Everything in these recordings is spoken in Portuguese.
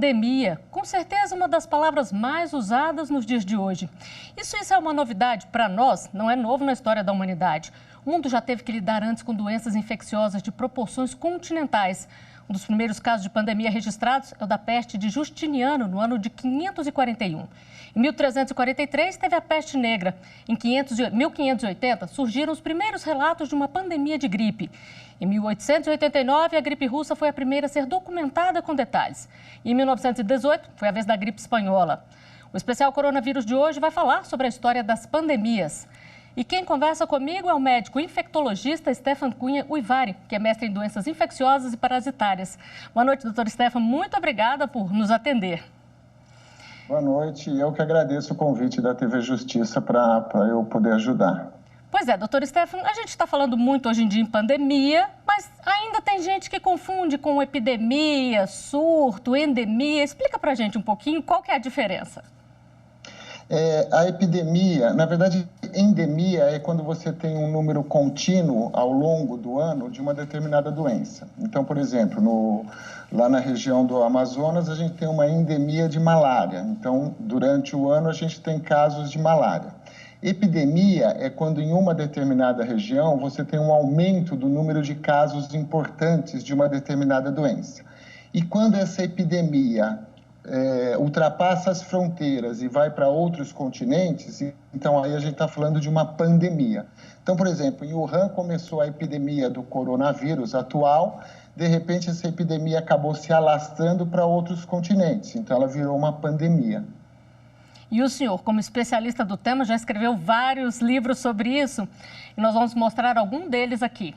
pandemia, com certeza uma das palavras mais usadas nos dias de hoje. Isso é uma novidade para nós, não é novo na história da humanidade. O mundo já teve que lidar antes com doenças infecciosas de proporções continentais. Um dos primeiros casos de pandemia registrados é o da peste de Justiniano, no ano de 541. Em 1343, teve a peste negra. Em 1580, surgiram os primeiros relatos de uma pandemia de gripe. Em 1889, a gripe russa foi a primeira a ser documentada com detalhes. E em 1918, foi a vez da gripe espanhola. O especial Coronavírus de hoje vai falar sobre a história das pandemias. E quem conversa comigo é o médico infectologista Stefan Cunha Uivari, que é mestre em doenças infecciosas e parasitárias. Boa noite, doutor Stefan. Muito obrigada por nos atender. Boa noite. Eu que agradeço o convite da TV Justiça para eu poder ajudar. Pois é, doutor Stefan, a gente está falando muito hoje em dia em pandemia, mas ainda tem gente que confunde com epidemia, surto, endemia. Explica para a gente um pouquinho qual que é a diferença. A epidemia, na verdade, endemia é quando você tem um número contínuo ao longo do ano de uma determinada doença. Então, por exemplo, lá na região do Amazonas, a gente tem uma endemia de malária. Então, durante o ano, a gente tem casos de malária. Epidemia é quando em uma determinada região você tem um aumento do número de casos importantes de uma determinada doença. E quando essa epidemia ultrapassa as fronteiras e vai para outros continentes, então aí a gente está falando de uma pandemia. Então, por exemplo, em Wuhan começou a epidemia do coronavírus atual, de repente essa epidemia acabou se alastrando para outros continentes, então ela virou uma pandemia. E o senhor, como especialista do tema, já escreveu vários livros sobre isso e nós vamos mostrar algum deles aqui.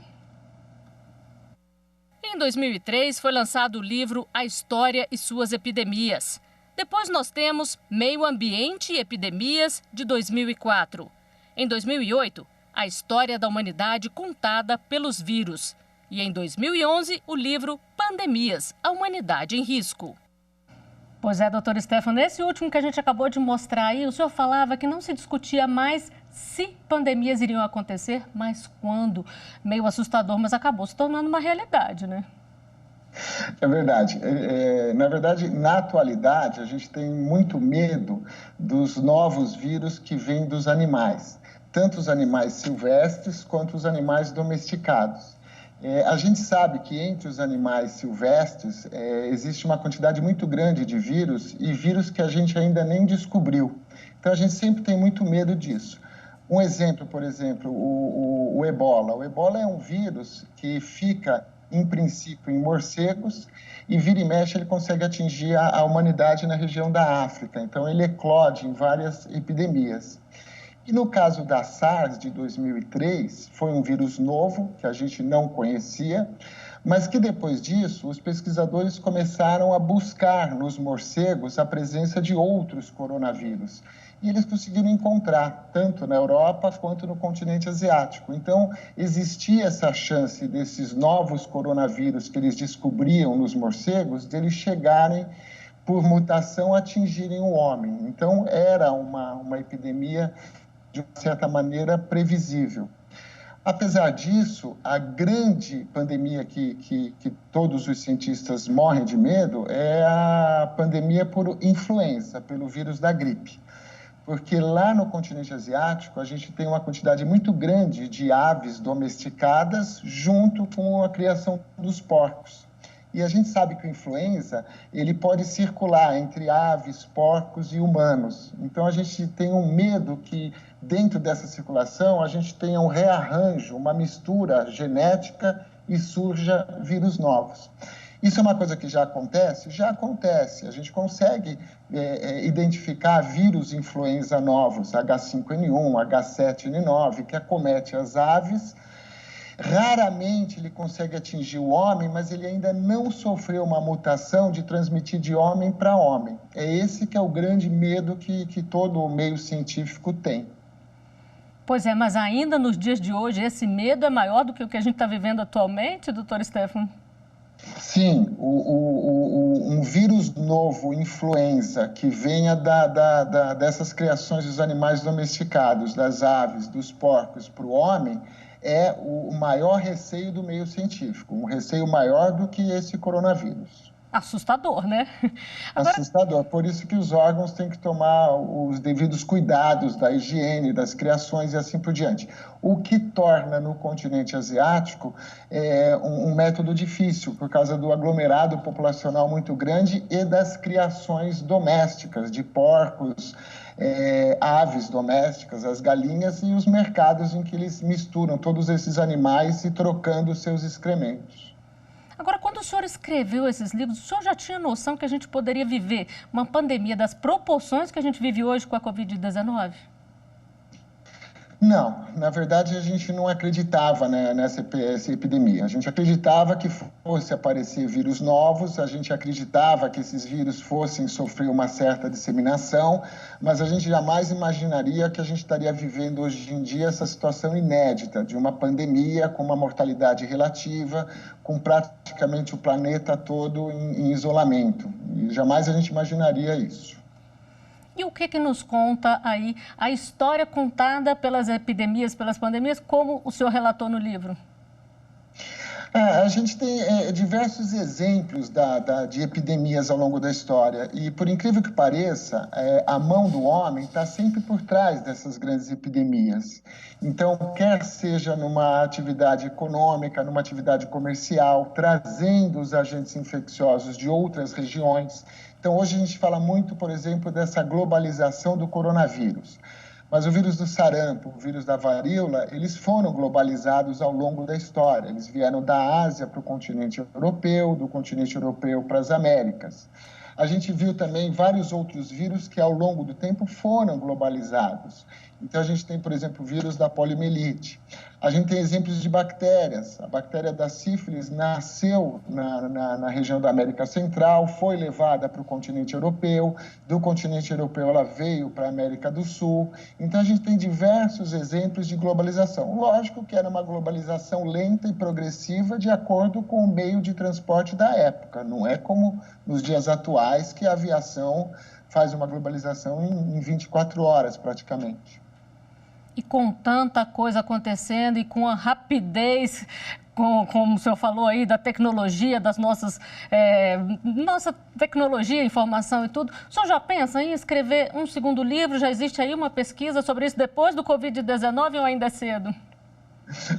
Em 2003, foi lançado o livro A História e Suas Epidemias. Depois nós temos Meio Ambiente e Epidemias, de 2004. Em 2008, A História da Humanidade Contada pelos Vírus. E em 2011, o livro Pandemias, a Humanidade em Risco. Pois é, doutor Stefan, nesse último que a gente acabou de mostrar aí, o senhor falava que não se discutia mais se pandemias iriam acontecer, mas quando. Meio assustador, mas acabou se tornando uma realidade, né? É verdade. Na verdade, na atualidade, a gente tem muito medo dos novos vírus que vêm dos animais, tanto os animais silvestres quanto os animais domesticados. A gente sabe que entre os animais silvestres existe uma quantidade muito grande de vírus e vírus que a gente ainda nem descobriu. Então, a gente sempre tem muito medo disso. Um exemplo, por exemplo, o ebola. O ebola é um vírus que fica, em princípio, em morcegos e vira e mexe ele consegue atingir a humanidade na região da África. Então, ele eclode em várias epidemias. E no caso da SARS de 2003, foi um vírus novo, que a gente não conhecia, mas que depois disso, os pesquisadores começaram a buscar nos morcegos a presença de outros coronavírus. E eles conseguiram encontrar, tanto na Europa quanto no continente asiático. Então, existia essa chance desses novos coronavírus que eles descobriam nos morcegos, de eles chegarem, por mutação, a atingirem o homem. Então, era uma epidemia de uma certa maneira previsível. Apesar disso, a grande pandemia que todos os cientistas morrem de medo é a pandemia por influenza, pelo vírus da gripe. Porque lá no continente asiático, a gente tem uma quantidade muito grande de aves domesticadas junto com a criação dos porcos. E a gente sabe que o influenza, ele pode circular entre aves, porcos e humanos. Então, a gente tem um medo que, dentro dessa circulação, a gente tenha um rearranjo, uma mistura genética e surja vírus novos. Isso é uma coisa que já acontece? Já acontece. A gente consegue identificar vírus influenza novos, H5N1, H7N9, que acomete as aves. Raramente ele consegue atingir o homem, mas ele ainda não sofreu uma mutação de transmitir de homem para homem. É esse que é o grande medo que todo o meio científico tem. Pois é, mas ainda nos dias de hoje, esse medo é maior do que o que a gente está vivendo atualmente, doutor Stefan? Sim, um vírus novo, influenza, que venha dessas criações dos animais domesticados, das aves, dos porcos para o homem, é o maior receio do meio científico, um receio maior do que esse coronavírus. Assustador, né? Agora, Assustador. Por isso que os órgãos têm que tomar os devidos cuidados da higiene, das criações e assim por diante. O que torna no continente asiático um método difícil, por causa do aglomerado populacional muito grande e das criações domésticas, de porcos, aves domésticas, as galinhas e os mercados em que eles misturam todos esses animais e trocando seus excrementos. Agora, quando o senhor escreveu esses livros, o senhor já tinha noção que a gente poderia viver uma pandemia das proporções que a gente vive hoje com a Covid-19? Não, na verdade a gente não acreditava, né, nessa epidemia. A gente acreditava que fosse aparecer vírus novos, a gente acreditava que esses vírus fossem sofrer uma certa disseminação, mas a gente jamais imaginaria que a gente estaria vivendo hoje em dia essa situação inédita de uma pandemia com uma mortalidade relativa, com praticamente o planeta todo em isolamento. E jamais a gente imaginaria isso. E o que nos conta aí a história contada pelas epidemias, pelas pandemias, como o senhor relatou no livro? A gente tem diversos exemplos de epidemias ao longo da história e, por incrível que pareça, a mão do homem está sempre por trás dessas grandes epidemias. Então, quer seja numa atividade econômica, numa atividade comercial, trazendo os agentes infecciosos de outras regiões. Então, hoje a gente fala muito, por exemplo, dessa globalização do coronavírus. Mas o vírus do sarampo, o vírus da varíola, eles foram globalizados ao longo da história. Eles vieram da Ásia para o continente europeu, do continente europeu para as Américas. A gente viu também vários outros vírus que, ao longo do tempo, foram globalizados. Então, a gente tem, por exemplo, o vírus da poliomielite. A gente tem exemplos de bactérias. A bactéria da sífilis nasceu na região da América Central, foi levada para o continente europeu. Do continente europeu, ela veio para a América do Sul. Então, a gente tem diversos exemplos de globalização. Lógico que era uma globalização lenta e progressiva de acordo com o meio de transporte da época. Não é como nos dias atuais que a aviação faz uma globalização em 24 horas, praticamente. E com tanta coisa acontecendo e com a rapidez, como o senhor falou aí, da tecnologia, nossa tecnologia, informação e tudo, o senhor já pensa em escrever um segundo livro? Já existe aí uma pesquisa sobre isso depois do Covid-19 ou ainda é cedo?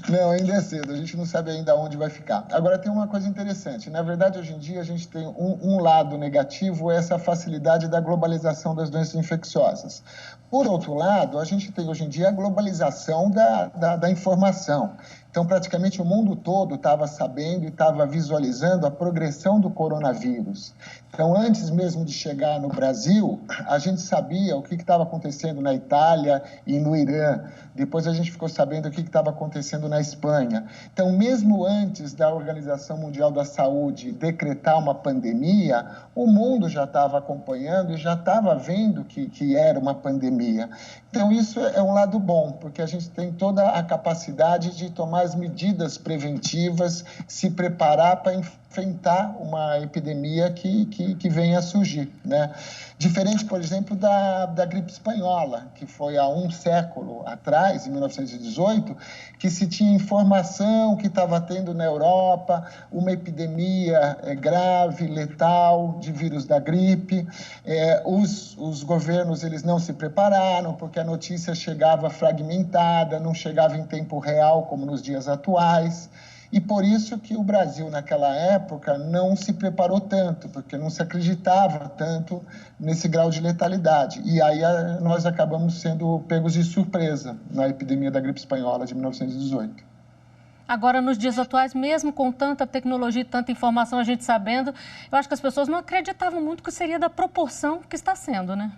Não, ainda é cedo, a gente não sabe ainda onde vai ficar. Agora, tem uma coisa interessante, na verdade, hoje em dia, a gente tem um lado negativo, é essa facilidade da globalização das doenças infecciosas. Por outro lado, a gente tem hoje em dia a globalização da informação. Então, praticamente o mundo todo estava sabendo e estava visualizando a progressão do coronavírus. Então, antes mesmo de chegar no Brasil, a gente sabia o que estava acontecendo na Itália e no Irã. Depois a gente ficou sabendo o que estava acontecendo na Espanha. Então, mesmo antes da Organização Mundial da Saúde decretar uma pandemia, o mundo já estava acompanhando e já estava vendo que era uma pandemia. Então, isso é um lado bom, porque a gente tem toda a capacidade de tomar as medidas preventivas, se preparar para enfrentar uma epidemia que venha a surgir, né? Diferente, por exemplo, da gripe espanhola, que foi há um século atrás, em 1918, que se tinha informação que estava tendo na Europa uma epidemia grave, letal, de vírus da gripe. Os governos eles não se prepararam, porque a notícia chegava fragmentada, não chegava em tempo real, como nos dias atuais. E por isso que o Brasil, naquela época, não se preparou tanto, porque não se acreditava tanto nesse grau de letalidade. E aí nós acabamos sendo pegos de surpresa na epidemia da gripe espanhola de 1918. Agora, nos dias atuais, mesmo com tanta tecnologia e tanta informação, a gente sabendo, eu acho que as pessoas não acreditavam muito que seria da proporção que está sendo, né?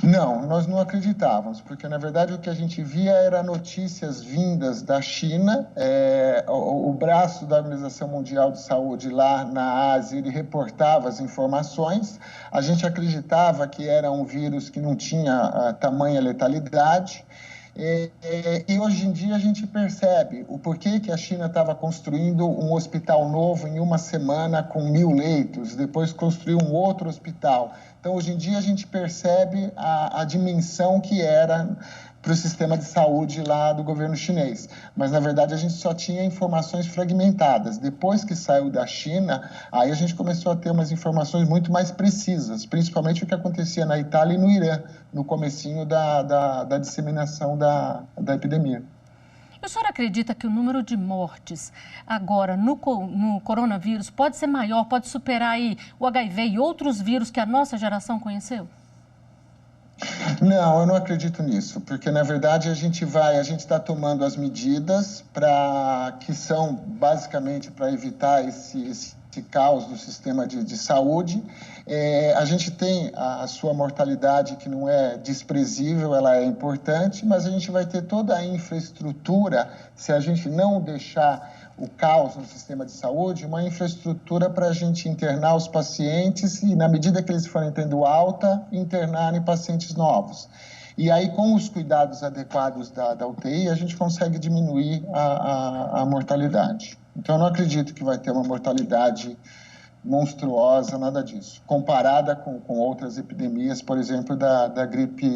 Não, nós não acreditávamos, porque, na verdade, o que a gente via era notícias vindas da China, o braço da Organização Mundial de Saúde lá na Ásia, ele reportava as informações, a gente acreditava que era um vírus que não tinha tamanha letalidade, e hoje em dia a gente percebe o porquê que a China estava construindo um hospital novo em uma semana com 1.000 leitos, depois construiu um outro hospital. Então, hoje em dia a gente percebe a dimensão que era para o sistema de saúde lá do governo chinês. Mas, na verdade, a gente só tinha informações fragmentadas. Depois que saiu da China, aí a gente começou a ter umas informações muito mais precisas, principalmente o que acontecia na Itália e no Irã, no comecinho da disseminação da epidemia. O senhor acredita que o número de mortes agora no coronavírus pode ser maior, pode superar aí o HIV e outros vírus que a nossa geração conheceu? Não, eu não acredito nisso, porque na verdade a gente está tomando as medidas que são basicamente para evitar esse caos do sistema de saúde. A gente tem a sua mortalidade que não é desprezível, ela é importante, mas a gente vai ter toda a infraestrutura, se a gente não deixar o caos no sistema de saúde, uma infraestrutura para a gente internar os pacientes e, na medida que eles forem tendo alta, internarem pacientes novos. E aí, com os cuidados adequados da UTI, a gente consegue diminuir a mortalidade. Então, eu não acredito que vai ter uma mortalidade monstruosa, nada disso. Comparada com outras epidemias, por exemplo, da gripe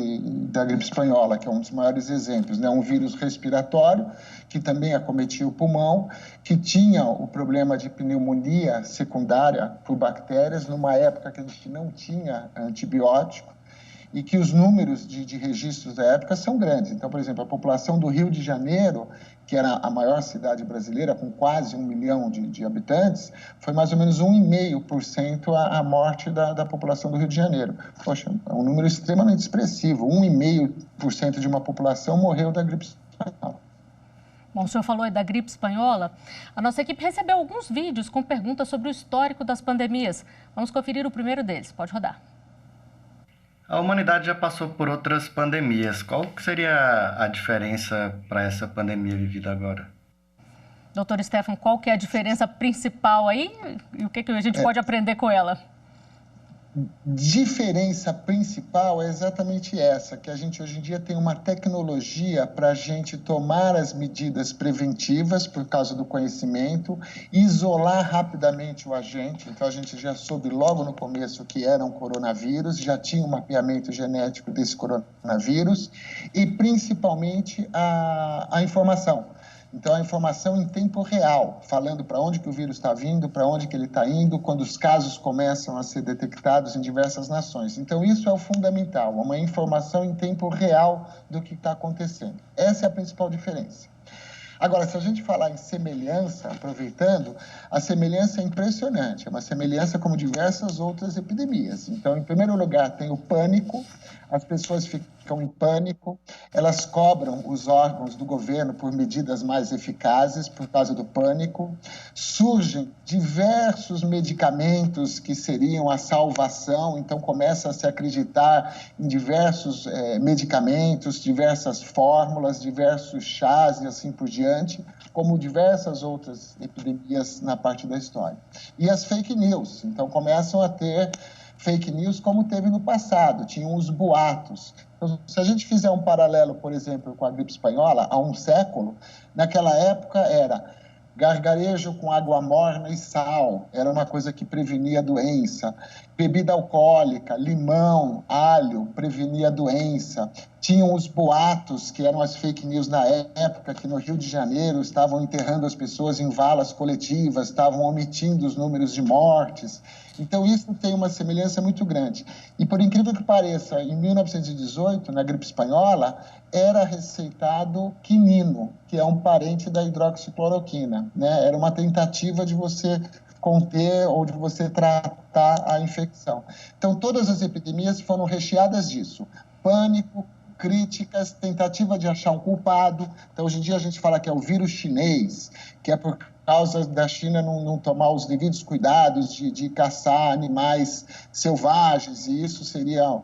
espanhola, que é um dos maiores exemplos, né? Um vírus respiratório que também acometia o pulmão, que tinha o problema de pneumonia secundária por bactérias, numa época que a gente não tinha antibiótico, e que os números de registros da época são grandes. Então, por exemplo, a população do Rio de Janeiro, que era a maior cidade brasileira, com quase 1 milhão de habitantes, foi mais ou menos 1,5% a morte da população do Rio de Janeiro. Poxa, é um número extremamente expressivo. 1,5% de uma população morreu da gripe espanhola. Bom, o senhor falou aí da gripe espanhola. A nossa equipe recebeu alguns vídeos com perguntas sobre o histórico das pandemias. Vamos conferir o primeiro deles. Pode rodar. A humanidade já passou por outras pandemias. Qual que seria a diferença para essa pandemia vivida agora? Doutor Stefan, qual que é a diferença principal aí e o que a gente pode aprender com ela? Diferença principal é exatamente essa, que a gente hoje em dia tem uma tecnologia para a gente tomar as medidas preventivas por causa do conhecimento, isolar rapidamente o agente. Então a gente já soube logo no começo que era um coronavírus, já tinha um mapeamento genético desse coronavírus e principalmente a informação. Então, a informação em tempo real, falando para onde que o vírus está vindo, para onde que ele está indo, quando os casos começam a ser detectados em diversas nações. Então, isso é o fundamental, uma informação em tempo real do que está acontecendo. Essa é a principal diferença. Agora, se a gente falar em semelhança, aproveitando, a semelhança é impressionante, é uma semelhança como diversas outras epidemias. Então, em primeiro lugar, tem o pânico, as pessoas ficam em pânico, elas cobram os órgãos do governo por medidas mais eficazes por causa do pânico, surgem diversos medicamentos que seriam a salvação, então começa a se acreditar em diversos medicamentos, diversas fórmulas, diversos chás e assim por diante, como diversas outras epidemias na parte da história. E as fake news, então começam a ter fake news como teve no passado, tinham os boatos. Então, se a gente fizer um paralelo, por exemplo, com a gripe espanhola, há um século, naquela época era gargarejo com água morna e sal, era uma coisa que prevenia a doença. Bebida alcoólica, limão, alho, prevenia a doença. Tinham os boatos, que eram as fake news na época, que no Rio de Janeiro estavam enterrando as pessoas em valas coletivas, estavam omitindo os números de mortes. Então, isso tem uma semelhança muito grande. E, por incrível que pareça, em 1918, na gripe espanhola, era receitado quinino, que é um parente da hidroxicloroquina, né? Era uma tentativa de você conter ou de você tratar a infecção. Então, todas as epidemias foram recheadas disso. Pânico, críticas, tentativa de achar um culpado. Então, hoje em dia, a gente fala que é o vírus chinês, que é por causa da China não tomar os devidos cuidados de caçar animais selvagens, e isso seria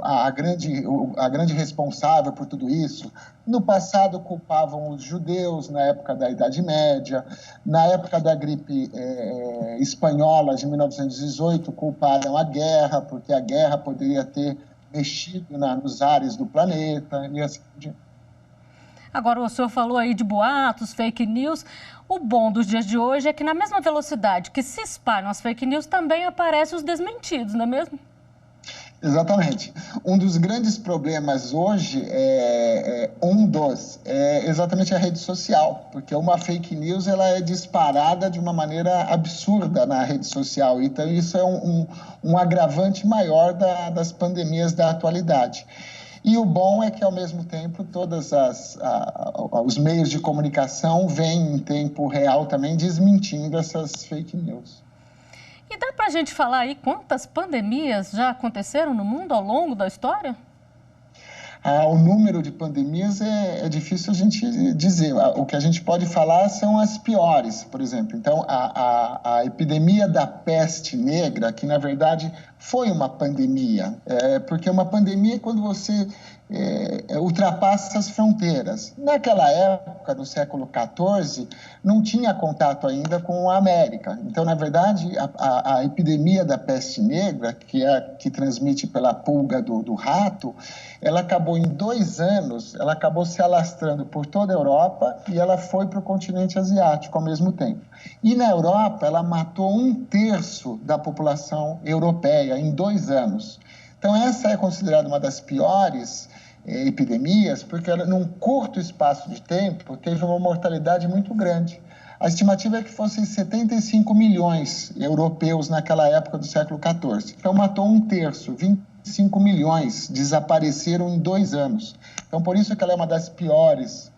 a grande responsável por tudo isso. No passado, culpavam os judeus, na época da Idade Média. Na época da gripe espanhola, de 1918, culparam a guerra, porque a guerra poderia ter mexido nos ares do planeta, e assim por diante. Agora, o senhor falou aí de boatos, fake news. O bom dos dias de hoje é que, na mesma velocidade que se espalham as fake news, também aparecem os desmentidos, não é mesmo? Exatamente. Um dos grandes problemas hoje é exatamente a rede social, porque uma fake news ela é disparada de uma maneira absurda na rede social. Então, isso é um agravante maior das pandemias da atualidade. E o bom é que, ao mesmo tempo, todos os meios de comunicação vêm em tempo real também desmentindo essas fake news. E dá para a gente falar aí quantas pandemias já aconteceram no mundo ao longo da história? O número de pandemias é difícil a gente dizer. O que a gente pode falar são as piores, por exemplo. Então, a epidemia da peste negra, que na verdade foi uma pandemia, porque uma pandemia é quando você ultrapassa as fronteiras. Naquela época, no século XIV, não tinha contato ainda com a América. Então, na verdade, a epidemia da peste negra, que transmite pela pulga do rato, ela acabou em 2 anos, ela acabou se alastrando por toda a Europa e ela foi para o continente asiático ao mesmo tempo. E na Europa, ela matou 1/3 da população europeia em 2 anos. Então, essa é considerada uma das piores epidemias, porque ela, num curto espaço de tempo, teve uma mortalidade muito grande. A estimativa é que fossem 75 milhões europeus naquela época do século XIV. Então, matou 1/3, 25 milhões desapareceram em 2 anos. Então, por isso que ela é uma das piores.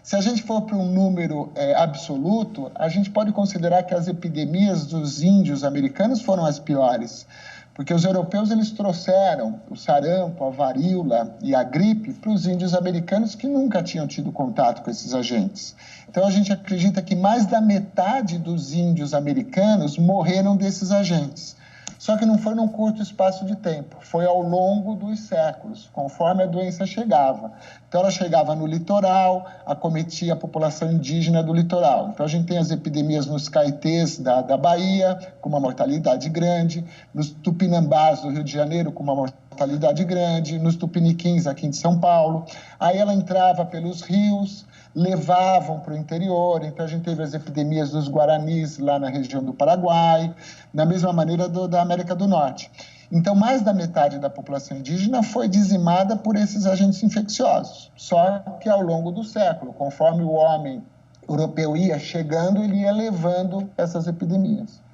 Se a gente for para um número absoluto, a gente pode considerar que as epidemias dos índios americanos foram as piores, porque os europeus eles trouxeram o sarampo, a varíola e a gripe para os índios americanos que nunca tinham tido contato com esses agentes. Então, a gente acredita que mais da metade dos índios americanos morreram desses agentes. Só que não foi num curto espaço de tempo, foi ao longo dos séculos, conforme a doença chegava. Então, ela chegava no litoral, acometia a população indígena do litoral. Então, a gente tem as epidemias nos caetês da Bahia, com uma mortalidade grande, nos tupinambás do Rio de Janeiro, com uma mortalidade grande, nos tupiniquins aqui de São Paulo. Aí ela entrava pelos rios, levavam para o interior, então a gente teve as epidemias dos guaranis lá na região do Paraguai, da mesma maneira da América do Norte. Então, mais da metade da população indígena foi dizimada por esses agentes infecciosos, só que ao longo do século, conforme o homem europeu ia chegando, ele ia levando essas epidemias.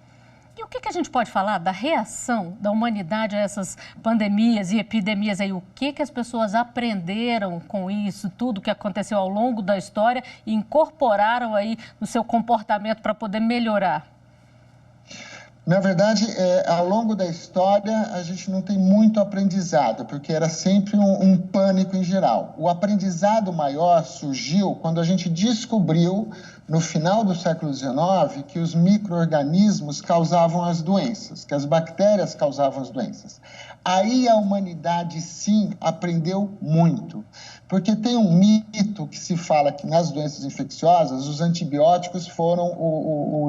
E o que a gente pode falar da reação da humanidade a essas pandemias e epidemias aí? O que as pessoas aprenderam com isso, tudo que aconteceu ao longo da história e incorporaram aí no seu comportamento para poder melhorar? Na verdade, ao longo da história, a gente não tem muito aprendizado, porque era sempre um pânico em geral. O aprendizado maior surgiu quando a gente descobriu, no final do século XIX, que os micro-organismos causavam as doenças, que as bactérias causavam as doenças. Aí a humanidade, sim, aprendeu muito. Porque tem um mito que se fala que nas doenças infecciosas os antibióticos foram o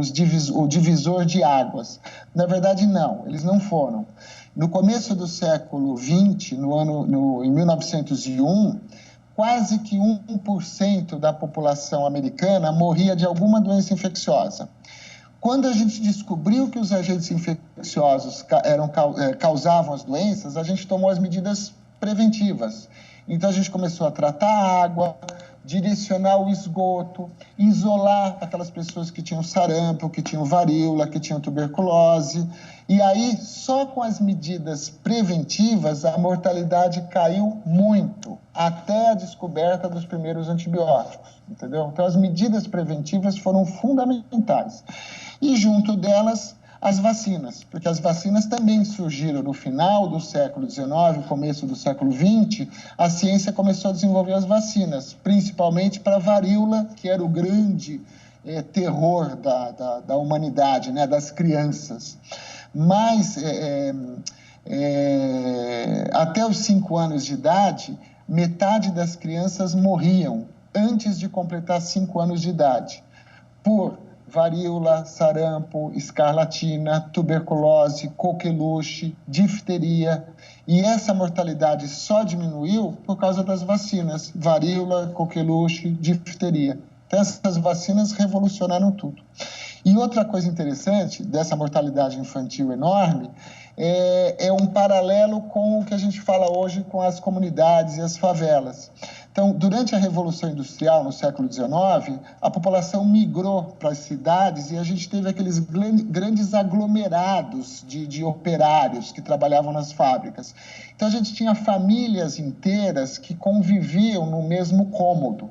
divisor de águas. Na verdade, não, eles não foram. No começo do século XX, em 1901, quase que 1% da população americana morria de alguma doença infecciosa. Quando a gente descobriu que os agentes infecciosos causavam as doenças, a gente tomou as medidas preventivas. Então, a gente começou a tratar a água, direcionar o esgoto, isolar aquelas pessoas que tinham sarampo, que tinham varíola, que tinham tuberculose. E aí, só com as medidas preventivas, a mortalidade caiu muito, até a descoberta dos primeiros antibióticos, entendeu? Então, as medidas preventivas foram fundamentais. E, junto delas, as vacinas, porque as vacinas também surgiram no final do século XIX, começo do século XX, a ciência começou a desenvolver as vacinas, principalmente para a varíola, que era o grande terror da humanidade, né, das crianças. Mas, até os 5 anos de idade, metade das crianças morriam antes de completar 5 anos de idade, por varíola, sarampo, escarlatina, tuberculose, coqueluche, difteria. E essa mortalidade só diminuiu por causa das vacinas, varíola, coqueluche, difteria. Então, essas vacinas revolucionaram tudo. E outra coisa interessante dessa mortalidade infantil enorme é um paralelo com o que a gente fala hoje com as comunidades e as favelas. Então, durante a Revolução Industrial, no século XIX, a população migrou para as cidades e a gente teve aqueles grandes aglomerados de operários que trabalhavam nas fábricas. Então, a gente tinha famílias inteiras que conviviam no mesmo cômodo.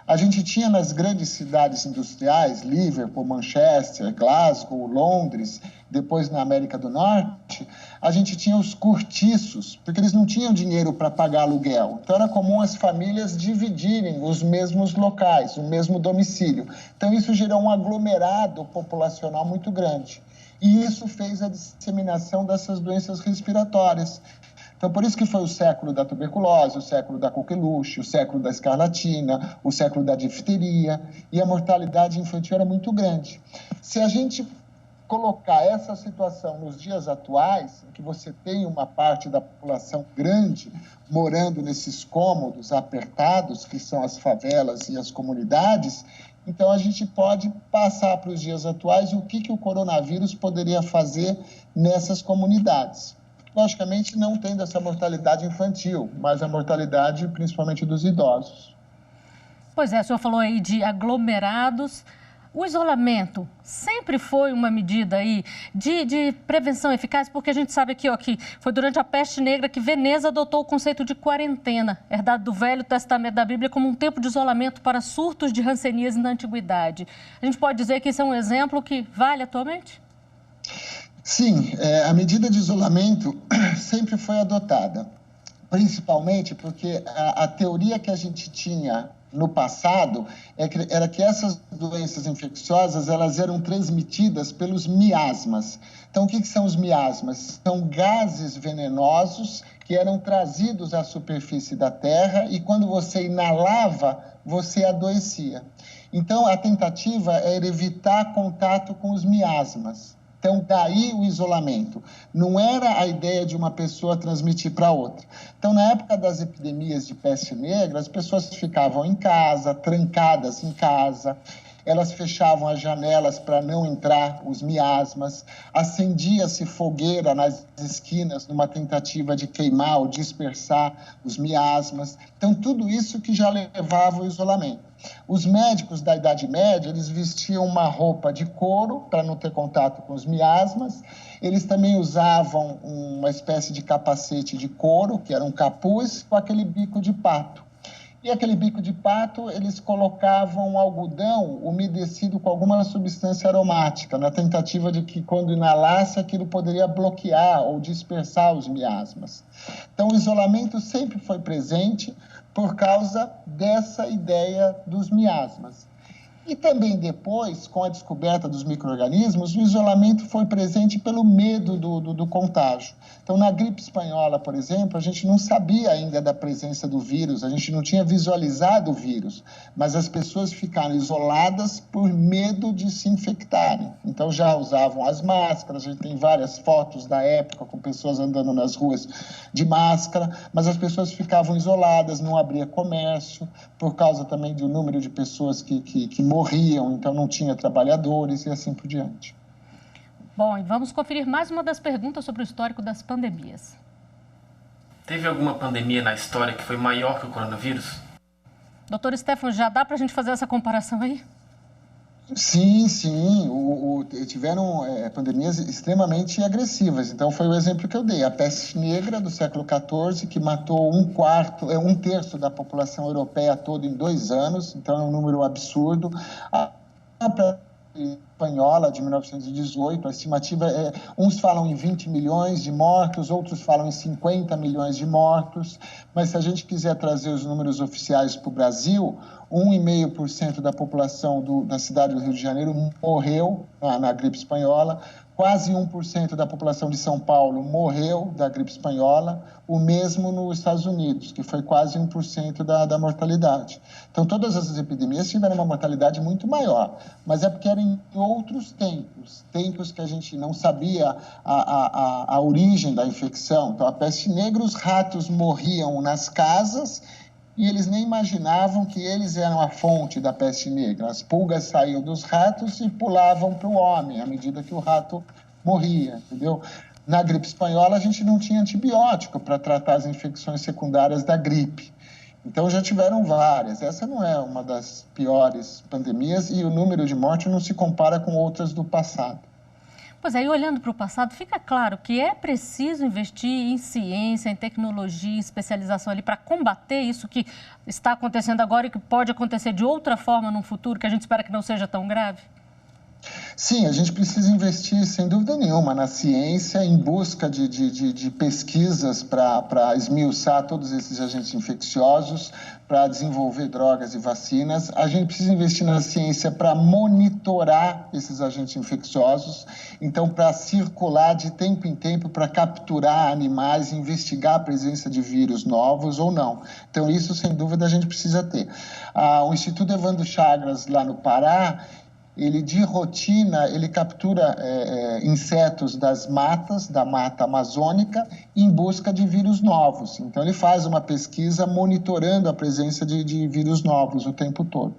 A gente tinha nas grandes cidades industriais, Liverpool, Manchester, Glasgow, Londres, depois na América do Norte, a gente tinha os cortiços, porque eles não tinham dinheiro para pagar aluguel. Então, era comum as famílias dividirem os mesmos locais, o mesmo domicílio. Então, isso gerou um aglomerado populacional muito grande. E isso fez a disseminação dessas doenças respiratórias. Então, por isso que foi o século da tuberculose, o século da coqueluche, o século da escarlatina, o século da difteria, e a mortalidade infantil era muito grande. Se a gente colocar essa situação nos dias atuais, em que você tem uma parte da população grande morando nesses cômodos apertados, que são as favelas e as comunidades, então a gente pode passar para os dias atuais o que o coronavírus poderia fazer nessas comunidades. Logicamente, não tendo essa mortalidade infantil, mas a mortalidade principalmente dos idosos. Pois é, o senhor falou aí de aglomerados. O isolamento sempre foi uma medida aí de prevenção eficaz, porque a gente sabe aqui, ó, que foi durante a peste negra que Veneza adotou o conceito de quarentena, herdado do Velho Testamento da Bíblia como um tempo de isolamento para surtos de hanseníase na antiguidade. A gente pode dizer que isso é um exemplo que vale atualmente? Sim, a medida de isolamento sempre foi adotada, principalmente porque a teoria que a gente tinha no passado era que essas doenças infecciosas elas eram transmitidas pelos miasmas. Então, o que são os miasmas? São gases venenosos que eram trazidos à superfície da Terra e quando você inalava, você adoecia. Então, a tentativa era evitar contato com os miasmas. Então, daí o isolamento. Não era a ideia de uma pessoa transmitir para outra. Então, na época das epidemias de peste negra, as pessoas ficavam em casa, trancadas em casa, elas fechavam as janelas para não entrar os miasmas, acendia-se fogueira nas esquinas numa tentativa de queimar ou dispersar os miasmas. Então, tudo isso que já levava ao isolamento. Os médicos da Idade Média, eles vestiam uma roupa de couro para não ter contato com os miasmas. Eles também usavam uma espécie de capacete de couro, que era um capuz, com aquele bico de pato. E aquele bico de pato, eles colocavam algodão umedecido com alguma substância aromática, na tentativa de que, quando inalasse, aquilo poderia bloquear ou dispersar os miasmas. Então, o isolamento sempre foi presente por causa dessa ideia dos miasmas. E também depois, com a descoberta dos micro-organismos, o isolamento foi presente pelo medo do contágio. Então, na gripe espanhola, por exemplo, a gente não sabia ainda da presença do vírus, a gente não tinha visualizado o vírus, mas as pessoas ficaram isoladas por medo de se infectarem. Então, já usavam as máscaras, a gente tem várias fotos da época com pessoas andando nas ruas de máscara, mas as pessoas ficavam isoladas, não abria comércio, por causa também do número de pessoas que morriam, então não tinha trabalhadores e assim por diante. Bom, e vamos conferir mais uma das perguntas sobre o histórico das pandemias. Teve alguma pandemia na história que foi maior que o coronavírus? Doutor Stefano, já dá para a gente fazer essa comparação aí? Sim. Tiveram pandemias extremamente agressivas. Então, foi o exemplo que eu dei. A peste negra do século XIV, que matou um terço da população europeia toda em 2 anos. Então, é um número absurdo. A espanhola de 1918, a estimativa uns falam em 20 milhões de mortos, outros falam em 50 milhões de mortos, mas se a gente quiser trazer os números oficiais para o Brasil, 1,5% da população da cidade do Rio de Janeiro morreu na gripe espanhola, quase 1% da população de São Paulo morreu da gripe espanhola, o mesmo nos Estados Unidos, que foi quase 1% da mortalidade. Então, todas essas epidemias tiveram uma mortalidade muito maior, mas é porque eram em outros tempos que a gente não sabia a origem da infecção. Então, a peste negra, os ratos morriam nas casas e eles nem imaginavam que eles eram a fonte da peste negra. As pulgas saíam dos ratos e pulavam para o homem, à medida que o rato morria, entendeu? Na gripe espanhola, a gente não tinha antibiótico para tratar as infecções secundárias da gripe. Então, já tiveram várias. Essa não é uma das piores pandemias e o número de mortes não se compara com outras do passado. Pois aí, olhando para o passado, fica claro que é preciso investir em ciência, em tecnologia, em especialização ali para combater isso que está acontecendo agora e que pode acontecer de outra forma no futuro, que a gente espera que não seja tão grave? Sim, a gente precisa investir, sem dúvida nenhuma, na ciência, em busca de pesquisas para esmiuçar todos esses agentes infecciosos, para desenvolver drogas e vacinas. A gente precisa investir na ciência para monitorar esses agentes infecciosos, então, para circular de tempo em tempo, para capturar animais, investigar a presença de vírus novos ou não. Então, isso, sem dúvida, a gente precisa ter. O Instituto Evandro Chagas, lá no Pará, ele de rotina, ele captura insetos das matas, da mata amazônica, em busca de vírus novos. Então, ele faz uma pesquisa monitorando a presença de vírus novos o tempo todo.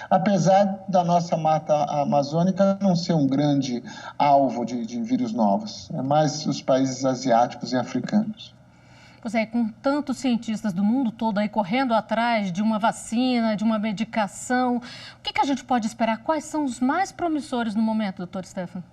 Apesar da nossa mata amazônica não ser um grande alvo de vírus novos, é mais os países asiáticos e africanos. Pois é, com tantos cientistas do mundo todo aí correndo atrás de uma vacina, de uma medicação, o que a gente pode esperar? Quais são os mais promissores no momento, doutor Stefano?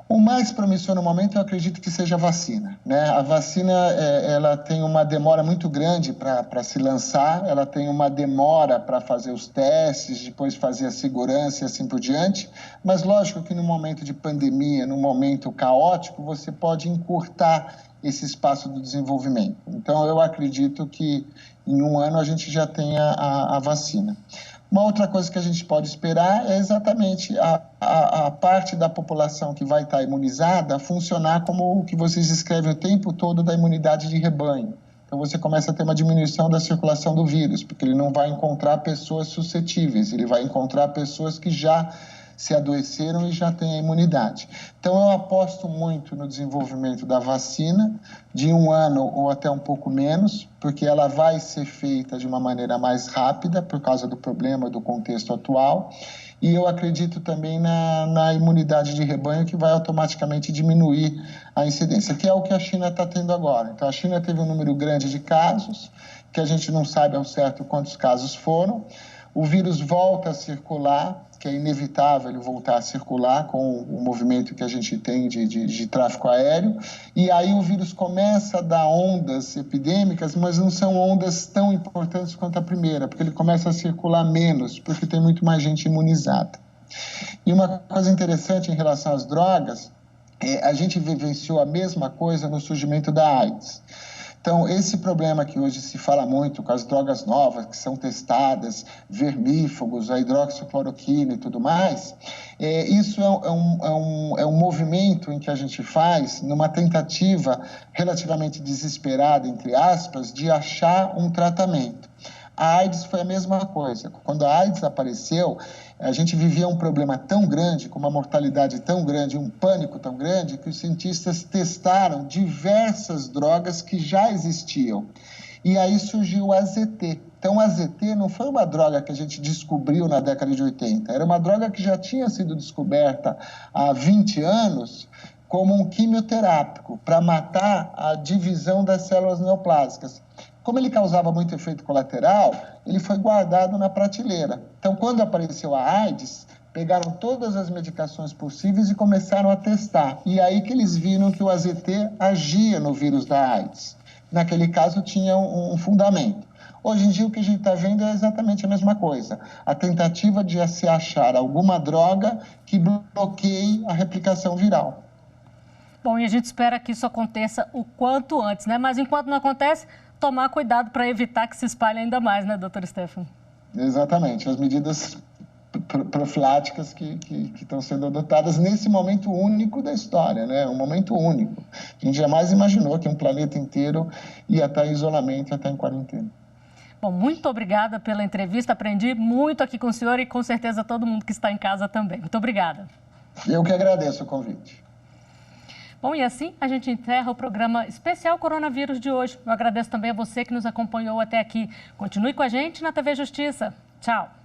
O mais promissor no momento, eu acredito que seja a vacina, né? A vacina, ela tem uma demora muito grande para se lançar, ela tem uma demora para fazer os testes, depois fazer a segurança e assim por diante, mas lógico que no momento de pandemia, no momento caótico, você pode encurtar esse espaço do desenvolvimento. Então, eu acredito que em um ano a gente já tenha a vacina. Uma outra coisa que a gente pode esperar é exatamente a parte da população que vai estar imunizada funcionar como o que vocês escrevem o tempo todo da imunidade de rebanho. Então, você começa a ter uma diminuição da circulação do vírus, porque ele não vai encontrar pessoas suscetíveis, ele vai encontrar pessoas que já se adoeceram e já têm a imunidade. Então, eu aposto muito no desenvolvimento da vacina, de um ano ou até um pouco menos, porque ela vai ser feita de uma maneira mais rápida, por causa do problema do contexto atual. E eu acredito também na imunidade de rebanho, que vai automaticamente diminuir a incidência, que é o que a China está tendo agora. Então, a China teve um número grande de casos, que a gente não sabe ao certo quantos casos foram. O vírus volta a circular, que é inevitável ele voltar a circular com o movimento que a gente tem de tráfego aéreo, e aí o vírus começa a dar ondas epidêmicas, mas não são ondas tão importantes quanto a primeira, porque ele começa a circular menos, porque tem muito mais gente imunizada. E uma coisa interessante em relação às drogas, a gente vivenciou a mesma coisa no surgimento da AIDS. Então, esse problema que hoje se fala muito com as drogas novas que são testadas, vermífugos, a hidroxicloroquina e tudo mais, isso é um movimento em que a gente faz numa tentativa relativamente desesperada, entre aspas, de achar um tratamento. A AIDS foi a mesma coisa. Quando a AIDS apareceu, a gente vivia um problema tão grande, com uma mortalidade tão grande, um pânico tão grande, que os cientistas testaram diversas drogas que já existiam. E aí surgiu o AZT. Então, o AZT não foi uma droga que a gente descobriu na década de 80, era uma droga que já tinha sido descoberta há 20 anos como um quimioterápico para matar a divisão das células neoplásicas. Como ele causava muito efeito colateral, ele foi guardado na prateleira. Então, quando apareceu a AIDS, pegaram todas as medicações possíveis e começaram a testar. E aí que eles viram que o AZT agia no vírus da AIDS. Naquele caso, tinha um fundamento. Hoje em dia, o que a gente está vendo é exatamente a mesma coisa. A tentativa de se achar alguma droga que bloqueie a replicação viral. Bom, e a gente espera que isso aconteça o quanto antes, né? Mas enquanto não acontece, tomar cuidado para evitar que se espalhe ainda mais, né, doutor Stefano? Exatamente, as medidas profiláticas que estão sendo adotadas nesse momento único da história, né? Um momento único. A gente jamais imaginou que um planeta inteiro ia estar em isolamento, ia estar em quarentena. Bom, muito obrigada pela entrevista, aprendi muito aqui com o senhor e com certeza todo mundo que está em casa também. Muito obrigada. Eu que agradeço o convite. Bom, e assim a gente encerra o programa especial Coronavírus de hoje. Eu agradeço também a você que nos acompanhou até aqui. Continue com a gente na TV Justiça. Tchau.